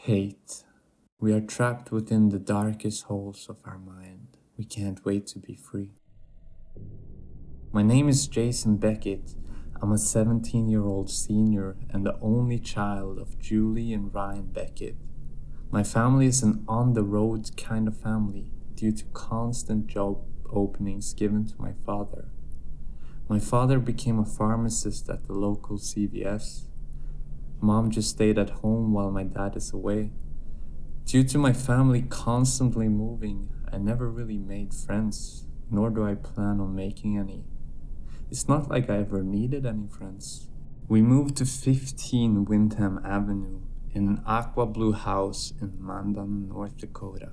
Hate. We are trapped within the darkest holes of our mind. We can't wait to be free. My name is Jason Beckett. I'm a 17-year-old senior and the only child of Julie and Ryan Beckett. My family is an on-the-road kind of family due to constant job openings given to my father. My father became a pharmacist at the local CVS. Mom just stayed at home while my dad is away. Due to my family constantly moving, I never really made friends, nor do I plan on making any. It's not like I ever needed any friends. We moved to 15 Windham Avenue in an aqua blue house in Mandan, North Dakota.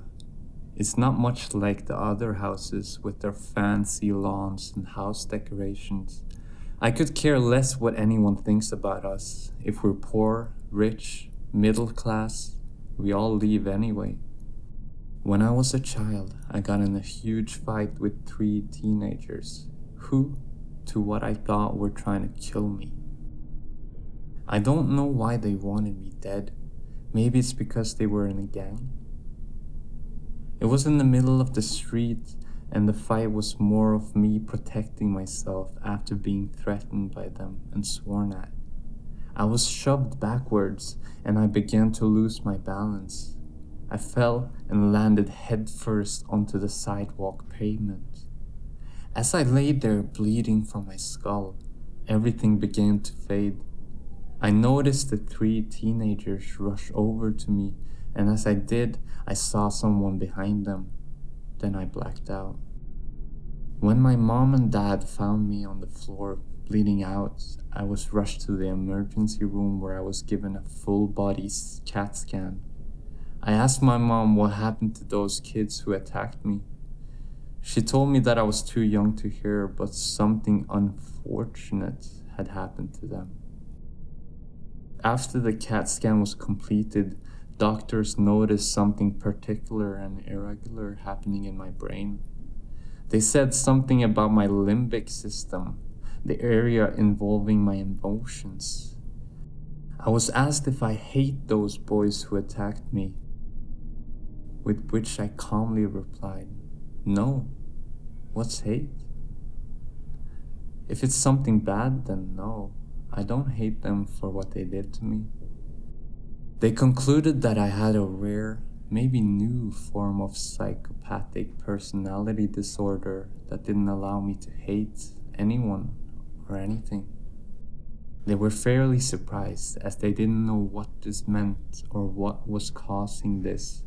It's not much like the other houses with their fancy lawns and house decorations. I could care less what anyone thinks about us. If we're poor, rich, middle class, we all leave anyway. When I was a child, I got in a huge fight with 3 teenagers who, to what I thought, were trying to kill me. I don't know why they wanted me dead. Maybe it's because they were in a gang. It was in the middle of the street, and the fight was more of me protecting myself after being threatened by them and sworn at. I was shoved backwards, and I began to lose my balance. I fell and landed headfirst onto the sidewalk pavement. As I lay there bleeding from my skull, everything began to fade. I noticed the 3 teenagers rush over to me, and as I did, I saw someone behind them. Then I blacked out. When my mom and dad found me on the floor bleeding out, I was rushed to the emergency room where I was given a full-body CAT scan. I asked my mom what happened to those kids who attacked me. She told me that I was too young to hear, but something unfortunate had happened to them. After the CAT scan was completed, doctors noticed something particular and irregular happening in my brain. They said something about my limbic system, the area involving my emotions. I was asked if I hate those boys who attacked me, with which I calmly replied, "No. What's hate? If it's something bad, then no. I don't hate them for what they did to me." They concluded that I had a rare, maybe new form of psychopathic personality disorder that didn't allow me to hate anyone or anything. They were fairly surprised as they didn't know what this meant or what was causing this,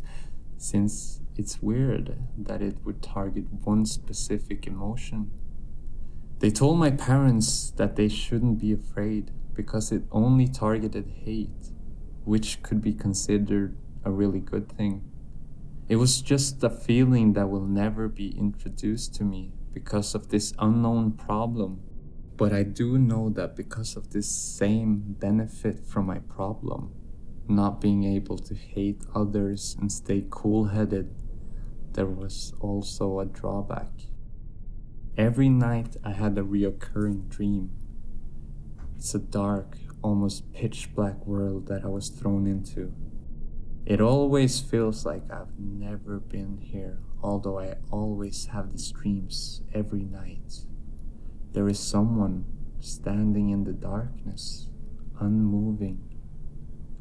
since it's weird that it would target one specific emotion. They told my parents that they shouldn't be afraid because it only targeted hate, which could be considered a really good thing. It was just a feeling that will never be introduced to me because of this unknown problem. But I do know that because of this same benefit from my problem, not being able to hate others and stay cool-headed, there was also a drawback. Every night I had a reoccurring dream. It's a dark, almost pitch black world that I was thrown into. It always feels like I've never been here, although I always have these dreams every night. There is someone standing in the darkness, unmoving.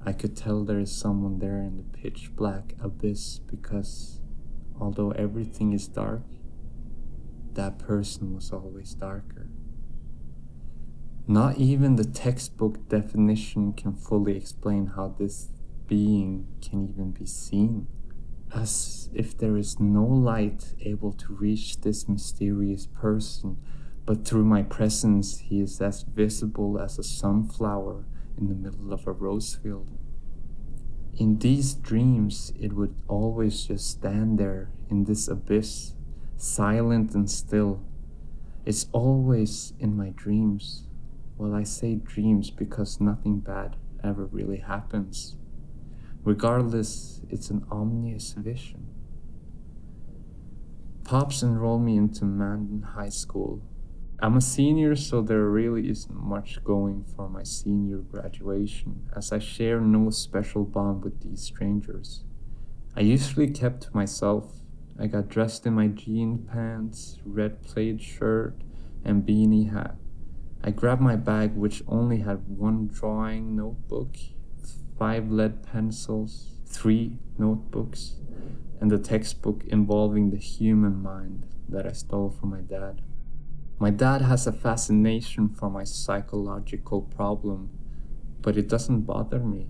I could tell there is someone there in the pitch black abyss because although everything is dark, that person was always darker. Not even the textbook definition can fully explain how this being can even be seen, as if there is no light able to reach this mysterious person, but through my presence he is as visible as a sunflower in the middle of a rose field. In these dreams, it would always just stand there in this abyss, silent and still. It's always in my dreams. Well, I say dreams because nothing bad ever really happens. Regardless, it's an ominous vision. Pops enrolled me into Mandan High School. I'm a senior, so there really isn't much going for my senior graduation, as I share no special bond with these strangers. I usually kept to myself. I got dressed in my jean pants, red plaid shirt, and beanie hat. I grabbed my bag, which only had one drawing notebook, 5 lead pencils, 3 notebooks, and a textbook involving the human mind that I stole from my dad. My dad has a fascination for my psychological problem, but it doesn't bother me.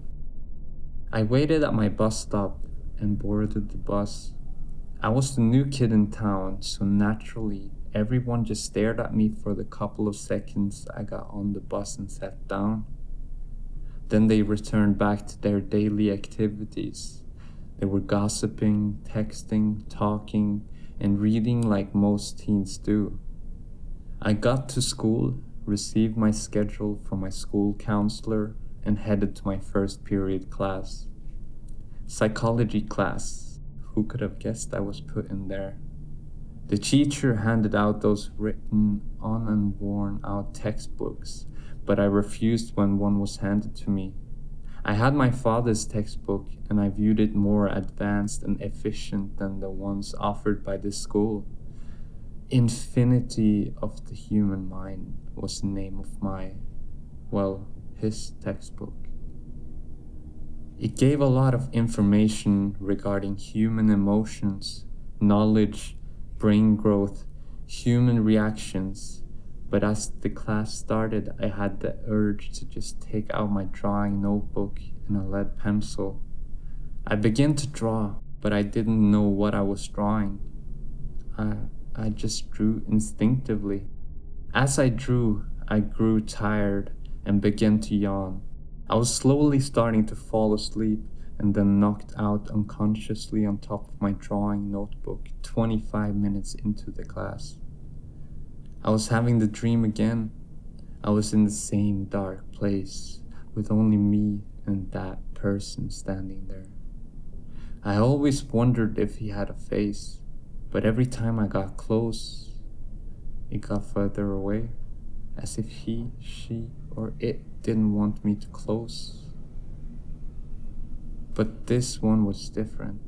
I waited at my bus stop and boarded the bus. I was the new kid in town, so naturally, everyone just stared at me for the couple of seconds I got on the bus and sat down. Then they returned back to their daily activities. They were gossiping, texting, talking, and reading like most teens do. I got to school, received my schedule from my school counselor, and headed to my first period class. Psychology class. Who could have guessed I was put in there? The teacher handed out those written on and worn out textbooks, but I refused when one was handed to me. I had my father's textbook, and I viewed it more advanced and efficient than the ones offered by this school. Infinity of the Human Mind was the name of his textbook. It gave a lot of information regarding human emotions, knowledge, brain growth, human reactions, but as the class started, I had the urge to just take out my drawing notebook and a lead pencil. I began to draw, but I didn't know what I was drawing. I just drew instinctively. As I drew, I grew tired and began to yawn. I was slowly starting to fall asleep and then knocked out unconsciously on top of my drawing notebook 25 minutes into the class. I was having the dream again. I was in the same dark place with only me and that person standing there. I always wondered if he had a face, but every time I got close, it got further away, as if he, she, or it didn't want me to close. But this one was different.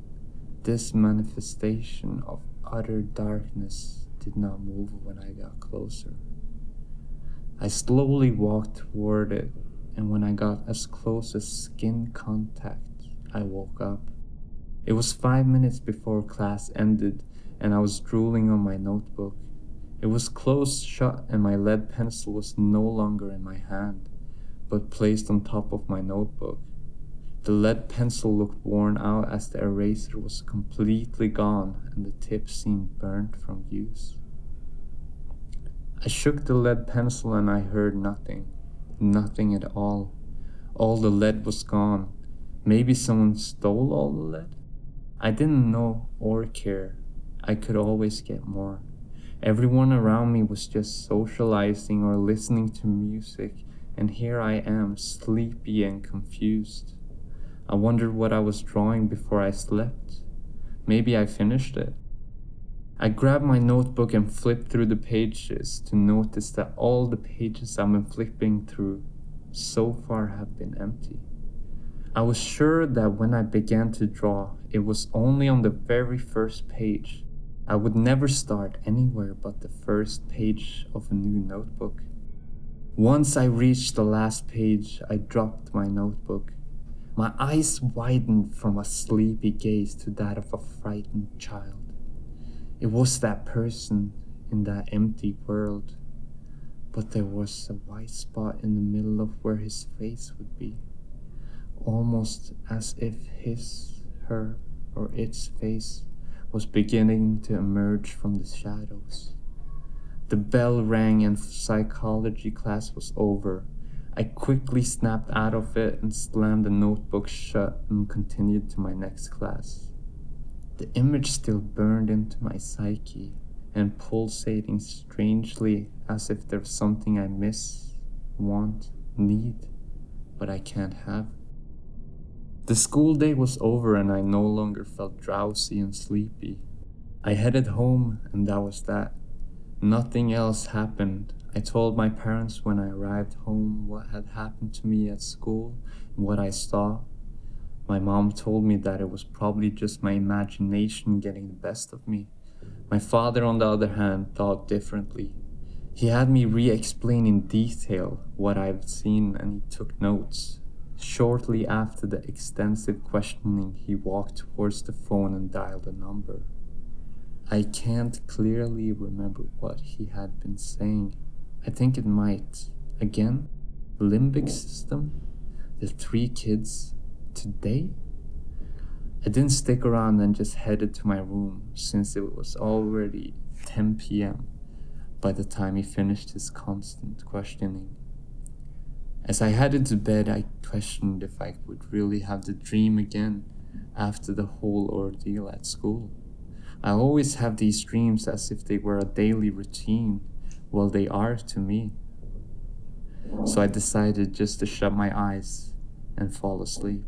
This manifestation of utter darkness did not move when I got closer. I slowly walked toward it, and when I got as close as skin contact, I woke up. It was 5 minutes before class ended, and I was drooling on my notebook. It was closed shut, and my lead pencil was no longer in my hand, but placed on top of my notebook. The lead pencil looked worn out as the eraser was completely gone and the tip seemed burnt from use. I shook the lead pencil and I heard nothing. Nothing at all. All the lead was gone. Maybe someone stole all the lead? I didn't know or care. I could always get more. Everyone around me was just socializing or listening to music, and here I am, sleepy and confused. I wondered what I was drawing before I slept. Maybe I finished it. I grabbed my notebook and flipped through the pages to notice that all the pages I've been flipping through so far have been empty. I was sure that when I began to draw, it was only on the very first page. I would never start anywhere but the first page of a new notebook. Once I reached the last page, I dropped my notebook. My eyes widened from a sleepy gaze to that of a frightened child. It was that person in that empty world, but there was a white spot in the middle of where his face would be, almost as if his, her, or its face was beginning to emerge from the shadows. The bell rang and psychology class was over. I quickly snapped out of it and slammed the notebook shut and continued to my next class. The image still burned into my psyche and pulsating strangely as if there's something I miss, want, need, but I can't have. The school day was over and I no longer felt drowsy and sleepy. I headed home and that was that. Nothing else happened. I told my parents when I arrived home what had happened to me at school and what I saw. My mom told me that it was probably just my imagination getting the best of me. My father, on the other hand, thought differently. He had me re-explain in detail what I've seen, and he took notes. Shortly after the extensive questioning, he walked towards the phone and dialed a number. I can't clearly remember what he had been saying. I think it might. Again, limbic system? The 3 kids? Today? I didn't stick around and just headed to my room, since it was already 10 p.m. by the time he finished his constant questioning. As I headed to bed, I questioned if I would really have the dream again after the whole ordeal at school. I always have these dreams as if they were a daily routine. Well, they are to me. So I decided just to shut my eyes and fall asleep.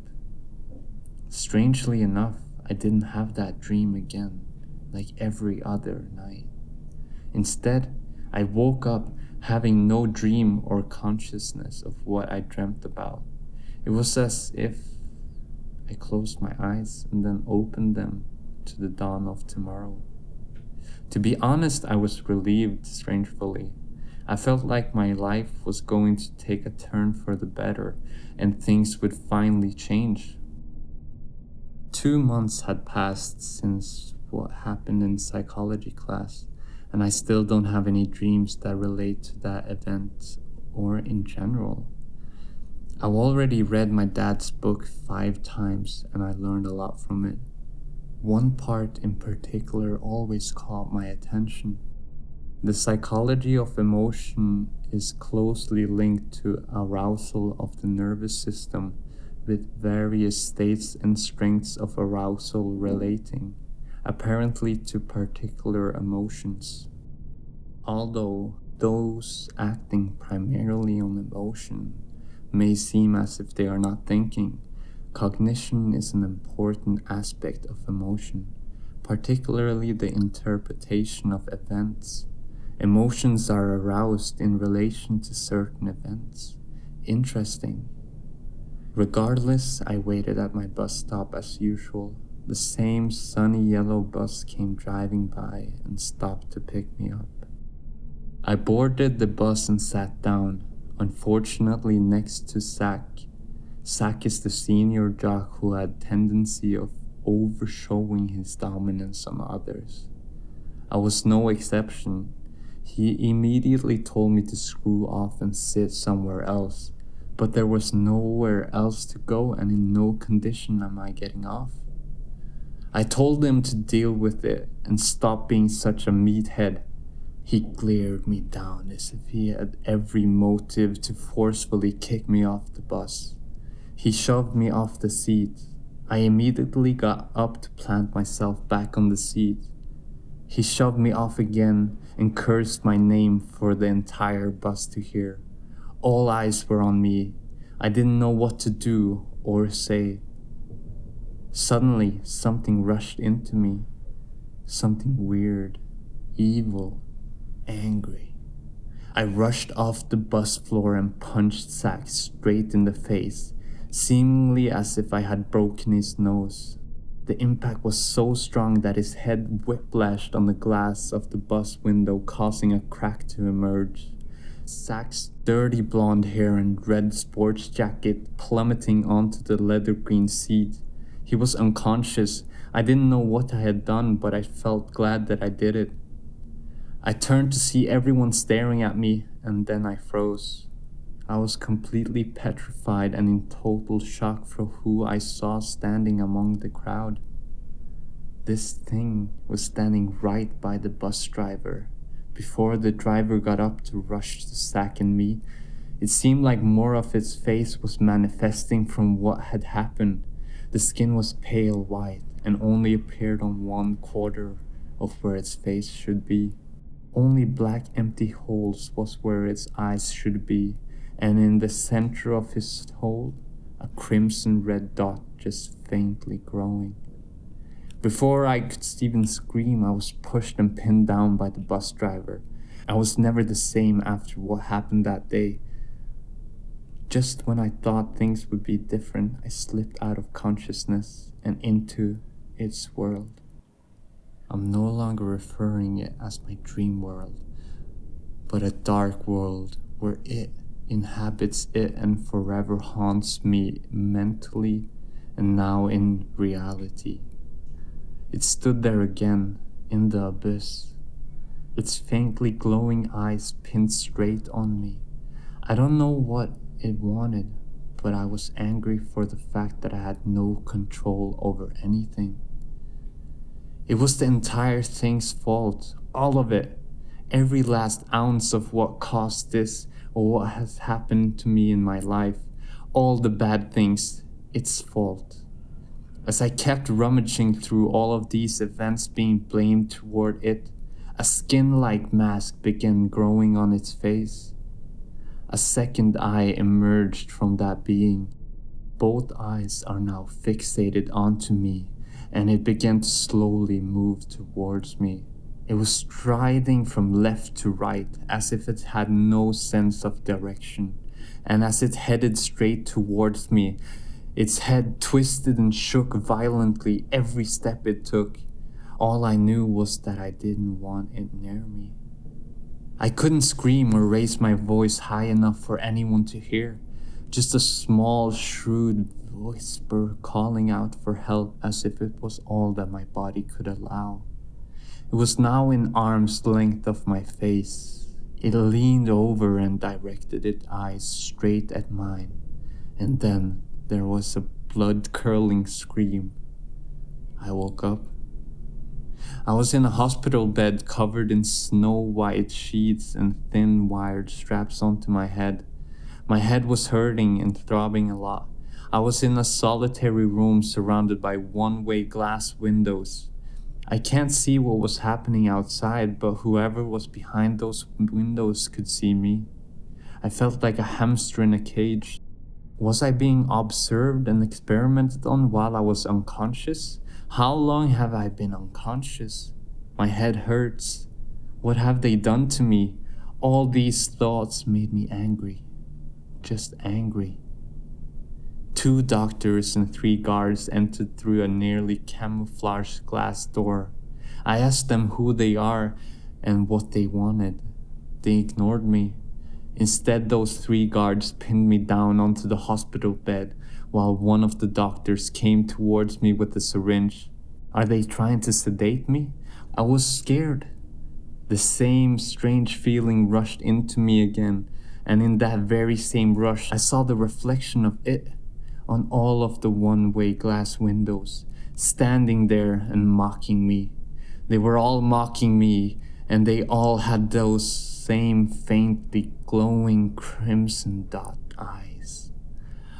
Strangely enough, I didn't have that dream again, like every other night. Instead, I woke up having no dream or consciousness of what I dreamt about. It was as if I closed my eyes and then opened them to the dawn of tomorrow. To be honest, I was relieved, strangely. I felt like my life was going to take a turn for the better and things would finally change. 2 months had passed since what happened in psychology class, and I still don't have any dreams that relate to that event or in general. I've already read my dad's book 5 times and I learned a lot from it. One part in particular always caught my attention. The psychology of emotion is closely linked to arousal of the nervous system, with various states and strengths of arousal relating, apparently to particular emotions. Although those acting primarily on emotion may seem as if they are not thinking, cognition is an important aspect of emotion, particularly the interpretation of events. Emotions are aroused in relation to certain events. Interesting. Regardless, I waited at my bus stop as usual. The same sunny yellow bus came driving by and stopped to pick me up. I boarded the bus and sat down, unfortunately next to Zach. Zach is the senior jock who had tendency of overshowing his dominance on others. I was no exception. He immediately told me to screw off and sit somewhere else, but there was nowhere else to go and in no condition am I getting off. I told him to deal with it and stop being such a meathead. He glared me down as if he had every motive to forcefully kick me off the bus. He shoved me off the seat. I immediately got up to plant myself back on the seat. He shoved me off again and cursed my name for the entire bus to hear. All eyes were on me. I didn't know what to do or say. Suddenly, something rushed into me. Something weird, evil, angry. I rushed off the bus floor and punched Zach straight in the face, seemingly as if I had broken his nose. The impact was so strong that his head whiplashed on the glass of the bus window, causing a crack to emerge. Zach's dirty blonde hair and red sports jacket plummeting onto the leather green seat. He was unconscious. I didn't know what I had done, but I felt glad that I did it. I turned to see everyone staring at me, and then I froze. I was completely petrified and in total shock for who I saw standing among the crowd. This thing was standing right by the bus driver. Before the driver got up to rush to Zach and me, it seemed like more of its face was manifesting from what had happened. The skin was pale white and only appeared on 1/4 of where its face should be. Only black empty holes was where its eyes should be, and in the center of his hole, a crimson red dot just faintly growing. Before I could even scream, I was pushed and pinned down by the bus driver. I was never the same after what happened that day. Just when I thought things would be different, I slipped out of consciousness and into its world. I'm no longer referring it as my dream world, but a dark world where it inhabits it and forever haunts me mentally and now in reality. It stood there again in the abyss, its faintly glowing eyes pinned straight on me. I don't know what it wanted, but I was angry for the fact that I had no control over anything. It was the entire thing's fault, all of it, every last ounce of what caused this or what has happened to me in my life, all the bad things, its fault. As I kept rummaging through all of these events being blamed toward it, a skin-like mask began growing on its face. A second eye emerged from that being. Both eyes are now fixated onto me, and it began to slowly move towards me. It was striding from left to right as if it had no sense of direction, and as it headed straight towards me, its head twisted and shook violently every step it took. All I knew was that I didn't want it near me. I couldn't scream or raise my voice high enough for anyone to hear, just a small, shrewd whisper calling out for help as if it was all that my body could allow. It was now in arm's length of my face. It leaned over and directed its eyes straight at mine, and then there was a blood-curdling scream. I woke up. I was in a hospital bed covered in snow-white sheets and thin wired straps onto my head. My head was hurting and throbbing a lot. I was in a solitary room surrounded by one-way glass windows. I can't see what was happening outside, but whoever was behind those windows could see me. I felt like a hamster in a cage. Was I being observed and experimented on while I was unconscious? How long have I been unconscious? My head hurts. What have they done to me? All these thoughts made me angry. Just angry. 2 doctors and 3 guards entered through a nearly camouflaged glass door. I asked them who they are and what they wanted. They ignored me. Instead, those 3 guards pinned me down onto the hospital bed while one of the doctors came towards me with a syringe. Are they trying to sedate me? I was scared. The same strange feeling rushed into me again, and in that very same rush, I saw the reflection of it on all of the one-way glass windows, standing there and mocking me. They were all mocking me, and they all had those same faintly glowing crimson dot eyes.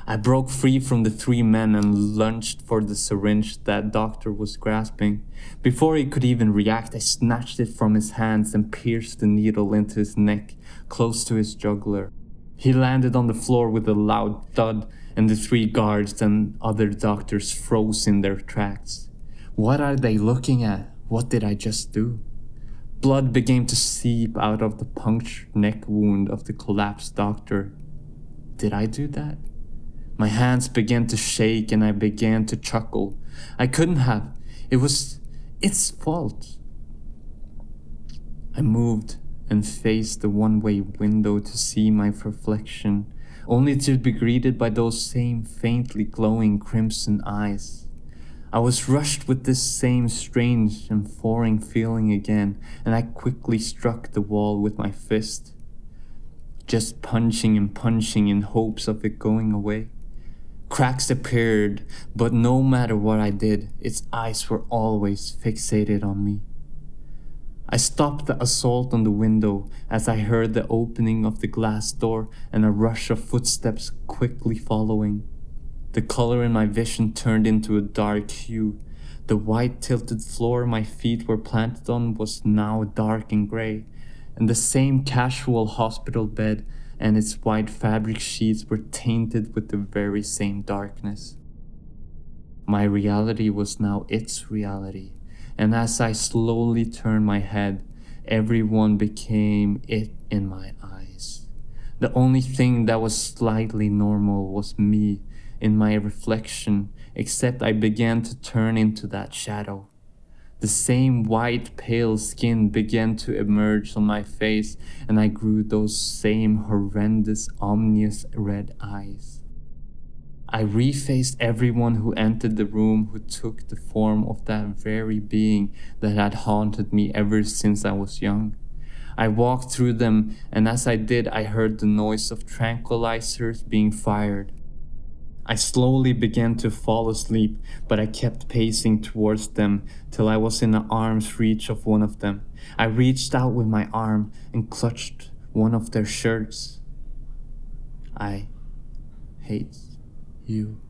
I broke free from the 3 men and lunged for the syringe that doctor was grasping. Before he could even react, I snatched it from his hands and pierced the needle into his neck, close to his jugular. He landed on the floor with a loud thud, and the 3 guards and other doctors froze in their tracks. What are they looking at? What did I just do? Blood began to seep out of the punctured neck wound of the collapsed doctor. Did I do that? My hands began to shake and I began to chuckle. I couldn't have. It was its fault. I moved and faced the one-way window to see my reflection, only to be greeted by those same faintly glowing crimson eyes. I was rushed with this same strange and foreign feeling again, and I quickly struck the wall with my fist, just punching and punching in hopes of it going away. Cracks appeared, but no matter what I did, its eyes were always fixated on me. I stopped the assault on the window as I heard the opening of the glass door and a rush of footsteps quickly following. The color in my vision turned into a dark hue. The white tilted floor my feet were planted on was now dark and gray, and the same casual hospital bed and its white fabric sheets were tainted with the very same darkness. My reality was now its reality, and as I slowly turned my head, Everyone became it in my eyes. The only thing that was slightly normal was me in my reflection, except I began to turn into that shadow. The same white pale skin began to emerge on my face, and I grew those same horrendous ominous red eyes. I refaced everyone who entered the room who took the form of that very being that had haunted me ever since I was young. I walked through them, and as I did, I heard the noise of tranquilizers being fired. I slowly began to fall asleep, but I kept pacing towards them till I was in the arm's reach of one of them. I reached out with my arm and clutched one of their shirts. I hate you.